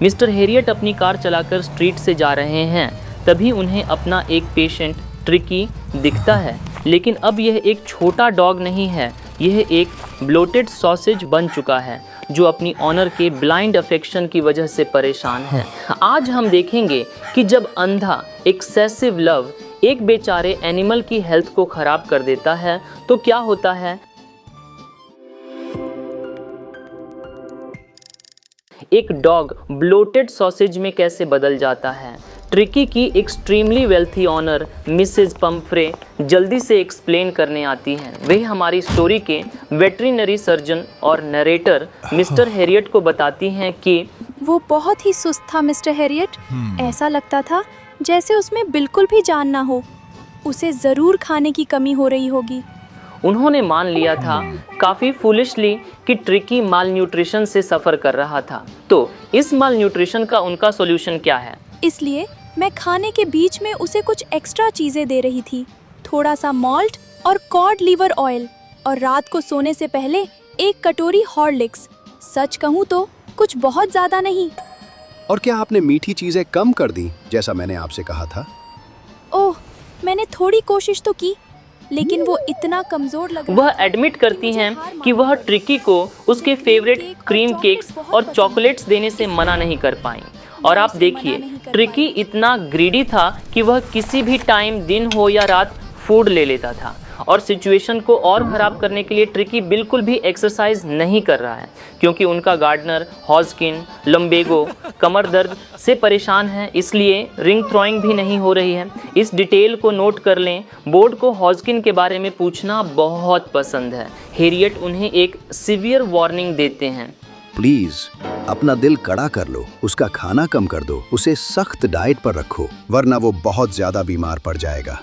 Mister Harriet अपनी car चलाकर street से जा रहे हैं, तभी उन्हें अपना एक पेशेंट ट्रिकी दिखता है। लेकिन अब यह एक छोटा डॉग नहीं है, यह एक ब्लोटेड सॉसेज बन चुका है जो अपनी ऑनर के ब्लाइंड अफेक्शन की वजह से परेशान है। आज हम देखेंगे कि जब अंधा एक्सेसिव लव एक बेचारे एनिमल की हेल्थ को खराब कर देता है तो क्या होता है। एक डॉग ब्लोटेड सॉसेज में कैसे बदल जाता है। ट्रिकी की extremely wealthy owner Mrs Pumphrey जल्दी से एक्सप्लेन करने आती हैं। वे हमारी स्टोरी के वेटरिनरी सर्जन और नरेटर मिस्टर हेरियट को बताती हैं कि वो बहुत ही सुस्त था मिस्टर हेरियट। ऐसा लगता था जैसे उसमें बिल्कुल भी जान ना हो। उसे ज़रूर खाने की कमी हो रही होगी। उन्होंने मान लिया था काफ़ी फुलिशली कि ट्रिकी माल न्यूट्रिशन से सफ़र कर रहा था। तो इस माल न्यूट्रिशन का उनका सॉल्यूशन क्या है। इसलिए मैं खाने के बीच में उसे कुछ एक्स्ट्रा चीज़ें दे रही थी, थोड़ा सा मॉल्ट और कॉड लीवर ऑयल, और रात को सोने से पहले एक कटोरी हॉर्लिक्स। सच कहूँ तो कुछ बहुत ज़्यादा नहीं। और क्या आपने मीठी चीजें कम कर दी जैसा मैंने आपसे कहा था। ओह, मैंने थोड़ी कोशिश तो की, लेकिन वो इतना कमजोर लग रहा वह था एडमिट करती हैं कि वह ट्रिकी को उसके फेवरेट क्रीम केक्स और चॉकलेट्स देने से मना नहीं कर पाई। और आप देखिए, ट्रिकी इतना ग्रीडी था कि वह किसी भी टाइम, दिन हो या रात, फूड ले लेता था। और सिचुएशन को और ख़राब करने के लिए ट्रिकी बिल्कुल भी एक्सरसाइज नहीं कर रहा है, क्योंकि उनका गार्डनर हॉस्किन लम्बेगो कमर दर्द से परेशान है, इसलिए रिंग थ्रोइंग भी नहीं हो रही है। इस डिटेल को नोट कर लें। बोर्ड को हॉस्किन के बारे में पूछना बहुत पसंद है। हेरियट उन्हें एक सीवियर वार्निंग देते हैं। प्लीज अपना दिल कड़ा कर लो, उसका खाना कम कर दो, उसे सख्त डाइट पर रखो, वरना वो बहुत ज्यादा बीमार पड़ जाएगा।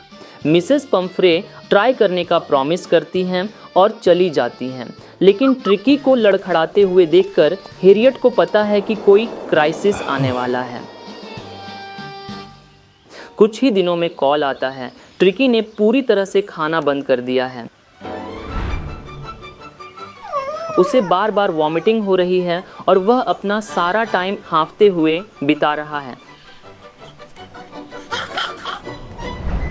मिसेस पम्फ्रे ट्राई करने का प्रॉमिस करती हैं और चली जाती हैं, लेकिन ट्रिकी को लड़खड़ाते हुए देखकर हेरियट को पता है कि कोई क्राइसिस आने वाला है। कुछ ही दिनों में कॉल आता है। ट्रिकी ने पूरी तरह से खाना बंद कर दिया है। उसे बार बार वॉमिटिंग हो रही है और वह अपना सारा टाइम हाँफते हुए बिता रहा है।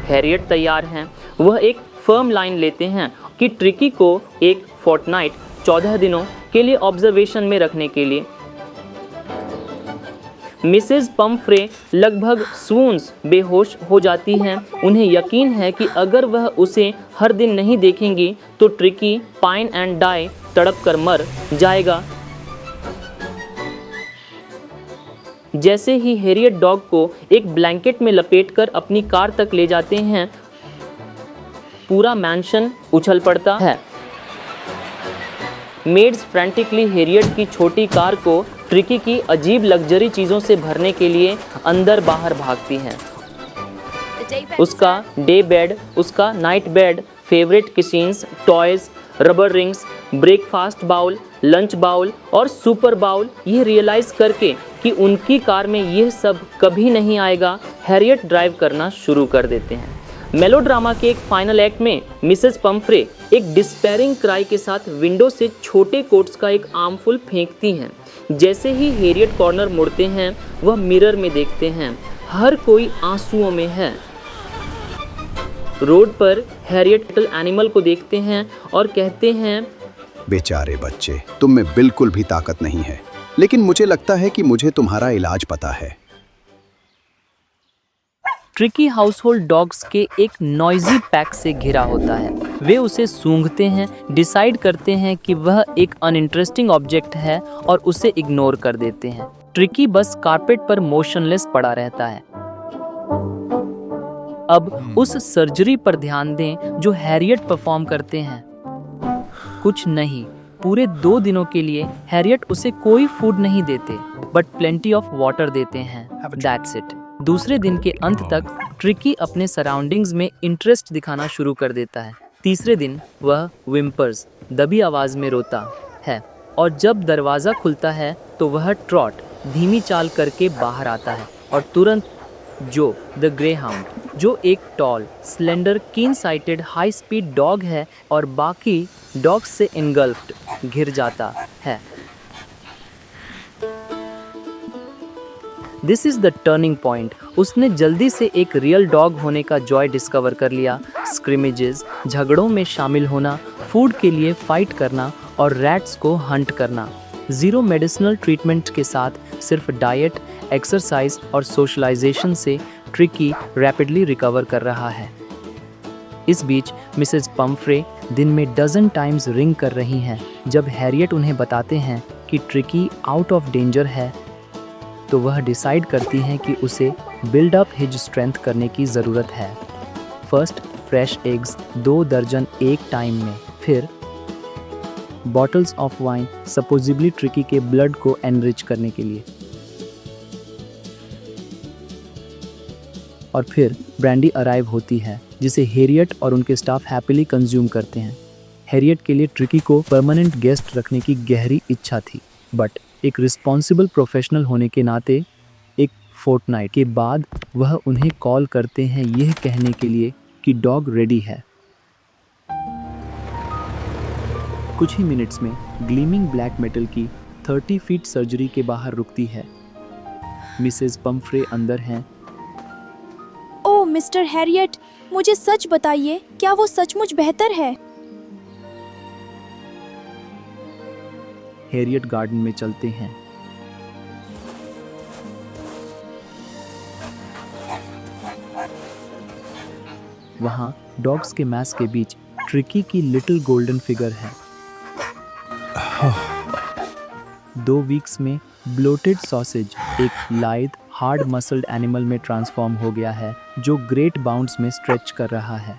हेरियट तैयार हैं। वह एक फर्म लाइन लेते हैं कि ट्रिकी को एक फोर्टनाइट 14 दिनों के लिए ऑब्जर्वेशन में रखने के लिए। मिसेस पम्फ्रे लगभग स्वून्स बेहोश हो जाती हैं। उन्हें यकीन है कि अगर वह उसे हर दिन नहीं देखेंगी तो ट्रिकी पाइन एंड डाई तड़प कर मर जाएगा। जैसे ही हेरियट डॉग को एक ब्लैंकेट में लपेटकर अपनी कार तक ले जाते हैं, पूरा मैंशन उछल पड़ता है। मेड्स फ्रैंटिकली हेरियट की छोटी कार को ट्रिकी की अजीब लग्जरी चीज़ों से भरने के लिए अंदर बाहर भागती हैं। उसका डे बेड, उसका night bed, favourite kitchens, toys, rubber rings, breakfast bowl, lunch bowl और सुपर बाउल। ये रियलाइज़ करके कि उनकी कार में यह सब कभी नहीं आएगा, हेरियट ड्राइव करना शुरू कर देते हैं। मेलोड्रामा के एक फाइनल एक्ट में मिसेस पम्फ्रे एक डिस्पेयरिंग क्राई के साथ विंडो से छोटे कोट्स का एक आर्मफुल फेंकती हैं। जैसे ही हेरियट कॉर्नर मुड़ते हैं, वह मिरर में देखते हैं, हर कोई आंसुओं में है। रोड पर हेरियट एनिमल को देखते हैं और कहते हैं, बेचारे बच्चे, तुम में बिल्कुल भी ताकत नहीं है, लेकिन मुझे लगता है कि मुझे तुम्हारा इलाज पता है। ट्रिकी हाउसहोल्ड डॉग्स के एक नॉइजी पैक से घिरा होता है। वे उसे सूंघते हैं, डिसाइड करते हैं कि वह एक अनइंटरेस्टिंग ऑब्जेक्ट है और उसे इग्नोर कर देते हैं। ट्रिकी बस कारपेट पर मोशनलेस पड़ा रहता है। अब उस सर्जरी पर ध्यान दें जो हैरियट परफॉर्म करते हैं। कुछ नहीं, पूरे 2 दिनों के लिए हैरियट उसे कोई फूड नहीं देते, बट प्लेंटी ऑफ वाटर देते हैं। That's it. दूसरे दिन के अंत तक ट्रिकी अपने सराउंडिंग्स में इंटरेस्ट दिखाना शुरू कर देता है। तीसरे दिन वह विम्पर्स, दबी आवाज में रोता है, और जब दरवाज़ा खुलता है तो वह ट्रॉट, धीमी चाल करके बाहर आता है, और तुरंत जो द ग्रे हाउंड, जो एक टॉल, स्लेंडर, कीन साइटेड, हाई स्पीड डॉग है और बाकी डॉग्स से इनगल्फ्ड, घिर जाता है। This is the turning point. उसने जल्दी से एक रियल डॉग होने का जॉय डिस्कवर कर लिया। स्क्रिमेजेस, झगड़ों में शामिल होना, फूड के लिए फाइट करना और रैट्स को हंट करना। जीरो मेडिसिनल ट्रीटमेंट के साथ सिर्फ डाइट, एक्सरसाइज और सोशलाइजेशन से ट्रिकी रैपिडली रिकवर कर रहा है। इस बीच मिसेस पम्फ्रे दिन में डजन टाइम्स रिंग कर रही हैं। जब हैरियट उन्हें बताते हैं कि ट्रिकी आउट ऑफ डेंजर है, तो वह डिसाइड करती हैं कि उसे बिल्ड अप हिज स्ट्रेंथ करने की ज़रूरत है। फर्स्ट फ्रेश एग्स 2 दर्जन एक टाइम में, फिर बॉटल्स ऑफ वाइन सपोजिबली ट्रिकी के ब्लड को एनरिच करने के लिए, और फिर ब्रांडी अराइव होती है जिसे हैरियट और उनके स्टाफ हैप्पीली कंज्यूम करते हैं। हैरियट के लिए ट्रिकी को परमानेंट गेस्ट रखने की गहरी इच्छा थी, बट एक रिस्पॉन्सिबल प्रोफेशनल होने के नाते एक फोर्टनाइट के बाद वह उन्हें कॉल करते हैं यह कहने के लिए कि डॉग रेडी है। कुछ ही मिनट्स में ग्लीमिंग ब्लैक मेटल की 30 फीट सर्जरी के बाहर रुकती है। मिसेस पम्फ्रे अंदर हैं। ओह मिस्टर हैरियट, मुझे सच बताइए, क्या वो सचमुच बेहतर है? हैरियट गार्डन में चलते हैं। वहाँ डॉग्स के मैस के बीच ट्रिकी की लिटिल गोल्डन फिगर है। 2 वीक्स में ब्लोटेड सॉसेज एक लाइट हार्ड मसल्ड एनिमल में ट्रांसफॉर्म हो गया है, जो ग्रेट बाउंड्स में स्ट्रेच कर रहा है।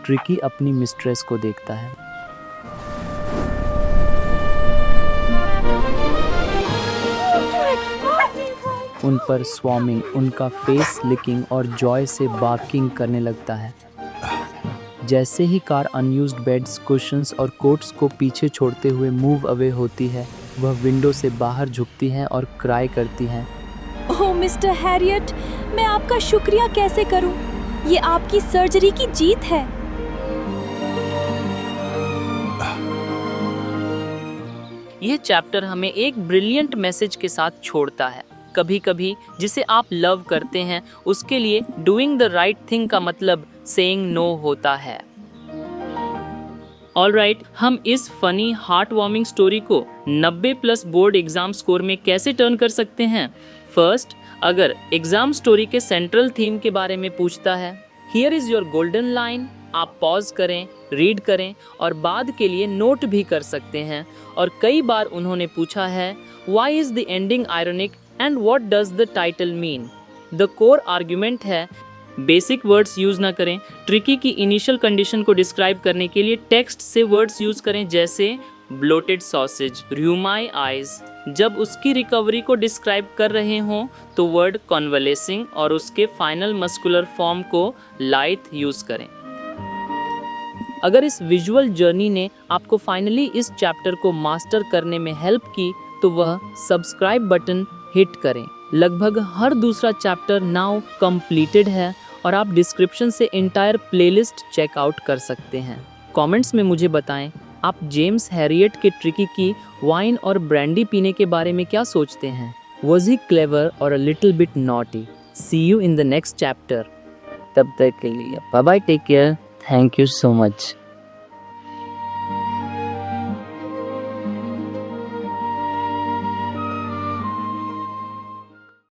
ट्रिकी अपनी मिस्ट्रेस को देखता है। उन पर स्वॉमिंग, उनका फेस लिकिंग और जॉय से बार्किंग करने लगता है। जैसे ही कार अनयूज्ड बेड्स, कुशन्स और कोट्स को पीछे छोड़ते हुए मूव अवे होती है, वह विंडो से बाहर झुकती हैं और क्राई करती हैं। ओह मिस्टर हैरियट, मैं आपका शुक्रिया कैसे करूं? ये आपकी सर्जरी की जीत है। यह चैप्टर हमें एक ब्रिलियंट मैसेज के साथ छोड़ता है। कभी कभी जिसे आप लव करते हैं उसके लिए डूइंग द राइट थिंग का मतलब सेइंग नो होता है। ऑलराइट, हम इस फनी हार्ट वार्मिंग स्टोरी को 90+ बोर्ड एग्जाम स्कोर में कैसे टर्न कर सकते हैं? फर्स्ट, अगर एग्जाम स्टोरी के सेंट्रल थीम के बारे में पूछता है, here is your golden line, आप पॉज करें, रीड करें और बाद के लिए नोट भी कर सकते हैं। और कई बार उन्होंने पूछा है, why is the ending ironic and what does the title mean? The core argument है बेसिक वर्ड्स यूज ना करें। ट्रिकी की इनिशियल कंडीशन को डिस्क्राइब करने के लिए टेक्स्ट से वर्ड्स यूज करें, जैसे ब्लोटेड सॉसेज, र्यूमाई आइज। जब उसकी रिकवरी को डिस्क्राइब कर रहे हों तो वर्ड कॉन्वलेसिंग और उसके फाइनल मस्कुलर फॉर्म को लाइथ यूज करें। अगर इस विजुअल जर्नी ने आपको फाइनली इस चैप्टर को मास्टर करने में हेल्प की तो वह सब्सक्राइब बटन हिट करें। लगभग हर दूसरा चैप्टर नाउ कंप्लीटेड है और आप डिस्क्रिप्शन से एंटायर प्लेलिस्ट चेकआउट कर सकते हैं। कमेंट्स में मुझे बताएं आप जेम्स हैरियट के ट्रिकी की वाइन और ब्रांडी पीने के बारे में क्या सोचते हैं? Was he clever or a little bit naughty? See you in the next chapter. तब तक के लिए bye bye, take care, thank you so much.